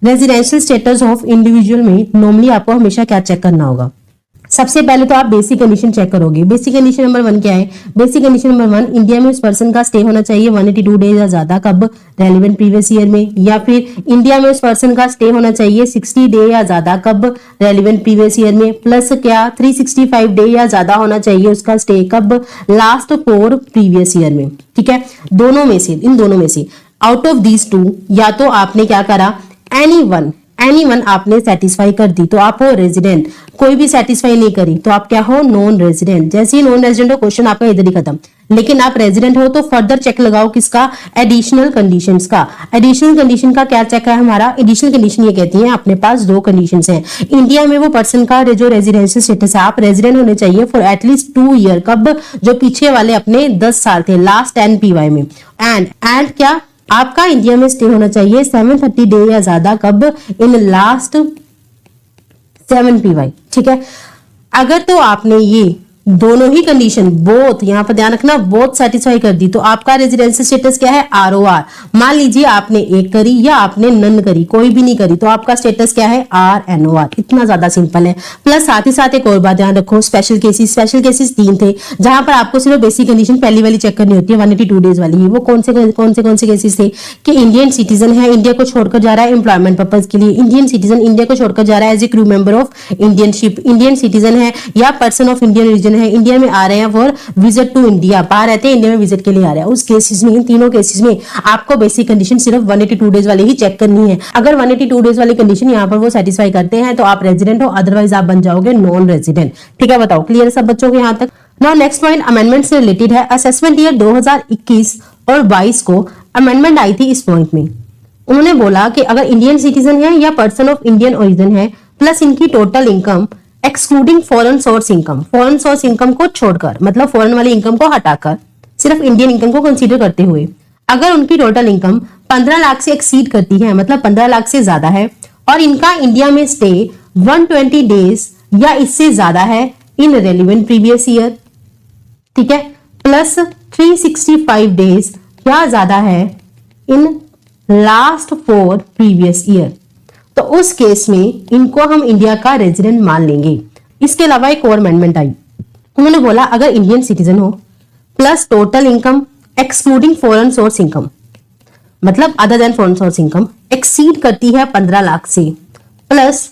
Residential status of individual में normally आपको हमेशा क्या चेक करना होगा? सबसे पहले तो आप बेसिक कंडीशन चेक करोगे। बेसिक कंडीशन नंबर 1 क्या है? बेसिक कंडीशन नंबर 1, इंडिया में उस पर्सन का स्टे होना चाहिए 182 डेज या ज्यादा, कब? रेलिवेंट प्रीवियस ईयर में। या फिर इंडिया में उस पर्सन का स्टे होना चाहिए 60 डे या ज्यादा, कब? रेलिवेंट प्रीवियस ईयर में। प्लस क्या? 365 डे या ज्यादा होना चाहिए उसका स्टे, कब? लास्ट 4 प्रीवियस ईयर में। ठीक है, दोनों में से, इन दोनों में से आउट ऑफ दीज 2 या तो आपने क्या करा, एनी वन आपने सेटिस्फाई कर दी तो आप हो रेजिडेंट, कोई भी सेटिस्फाई नहीं करी तो आप क्या हो? Non resident. जैसे ही नॉन रेजिडेंट हो, क्वेश्चन आपका इधर ही खत्म। लेकिन आप रेजिडेंट हो तो फर्दर चेक लगाओ किसका? एडिशनल कंडीशंस का। एडिशनल कंडीशन का क्या चेक है हमारा? एडिशनल कंडीशन ये कहती है अपने पास 2 कंडीशंस हैं। इंडिया में वो पर्सन का जो रेजिडेंशियल स्टेटस है, आप रेजिडेंट होने चाहिए फॉर एटलीस्ट 2 ईयर, कब? जो पीछे वाले अपने 10 साल थे, लास्ट 10 PY में। एंड क्या? आपका इंडिया में स्टे होना चाहिए 730 डे या ज्यादा, कब? In last 7 PY। ठीक है, अगर तो आपने ये दोनों ही कंडीशन, बोथ, यहां पर ध्यान रखना, बोथ सेटिस्फाई कर दी तो आपका रेजिडेंशियल स्टेटस क्या है? ROR। मान लीजिए आपने एक करी या आपने नन करी, कोई भी नहीं करी, तो आपका स्टेटस क्या है? RNOR। इतना ज्यादा सिंपल है। प्लस साथ ही साथ एक और बात ध्यान रखो, स्पेशल केसेस 3 थे जहां पर आपको सिर्फ बेसिक कंडीशन पहली वाली चेक करनी होती है, 182 डेज वाली ही। वो कौन से केसेस थे? कि इंडियन सिटीजन है, इंडिया को छोड़कर जा रहा है एम्प्लॉयमेंट पर्पज के लिए, इंडियन सिटीजन इंडिया को छोड़कर जा रहा है as a crew member of Indian ship, Indian citizen है या पर्सन ऑफ इंडियन रीजन है, इंडिया में आ रहे हैं फॉर विजिट टू इंडिया, बाहर रहते हैं, इंडिया में विजिट के लिए आ रहे हैं। उस केसेस में, इन तीनों केसेस में आपको बेसिक कंडीशन सिर्फ 182 डेज वाली ही चेक करनी है। अगर 182 डेज वाली कंडीशन यहाँ पर वो सेटिस्फाई करते हैं तो आप रेजिडेंट हो, अदरवाइज आप बन जाओगे नॉन रेजिडेंट। ठीक है, बताओ क्लियर है सब बच्चों को यहाँ तक? नाउ नेक्स्ट पॉइंट अमेंडमेंट से रिलेटेड है। असेसमेंट ईयर 2021 और 22 को अमेंडमेंट आई थी इस पॉइंट में। उन्होंने बोला कि अगर इंडियन सिटीजन है या पर्सन ऑफ इंडियन ओरिजिन है, प्लस इनकी total income excluding foreign source income, foreign source income को छोड़कर, मतलब फॉरेन वाली इनकम को हटाकर सिर्फ इंडियन इनकम को कंसीडर करते हुए, अगर उनकी टोटल इनकम 15 लाख से एक्सीड करती है, मतलब 15 लाख से ज्यादा है, और इनका इंडिया में स्टे 120 डेज या इससे ज्यादा है इन रेलिवेंट प्रीवियस ईयर, ठीक है, प्लस 365 डेज या ज्यादा है इन लास्ट 4 प्रीवियस ईयर, तो उस केस में इनको हम इंडिया का रेजिडेंट मान लेंगे। इसके अलावा एक और अमेंडमेंट आई। उन्होंने बोला अगर इंडियन सिटीजन हो plus total income excluding foreign source income, मतलब other than foreign source income, exceed करती है 15 लाख से, plus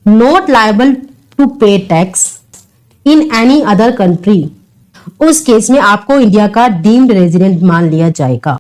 not liable to pay tax in any other country, उस केस में आपको इंडिया का डीम्ड रेजिडेंट मान लिया जाएगा।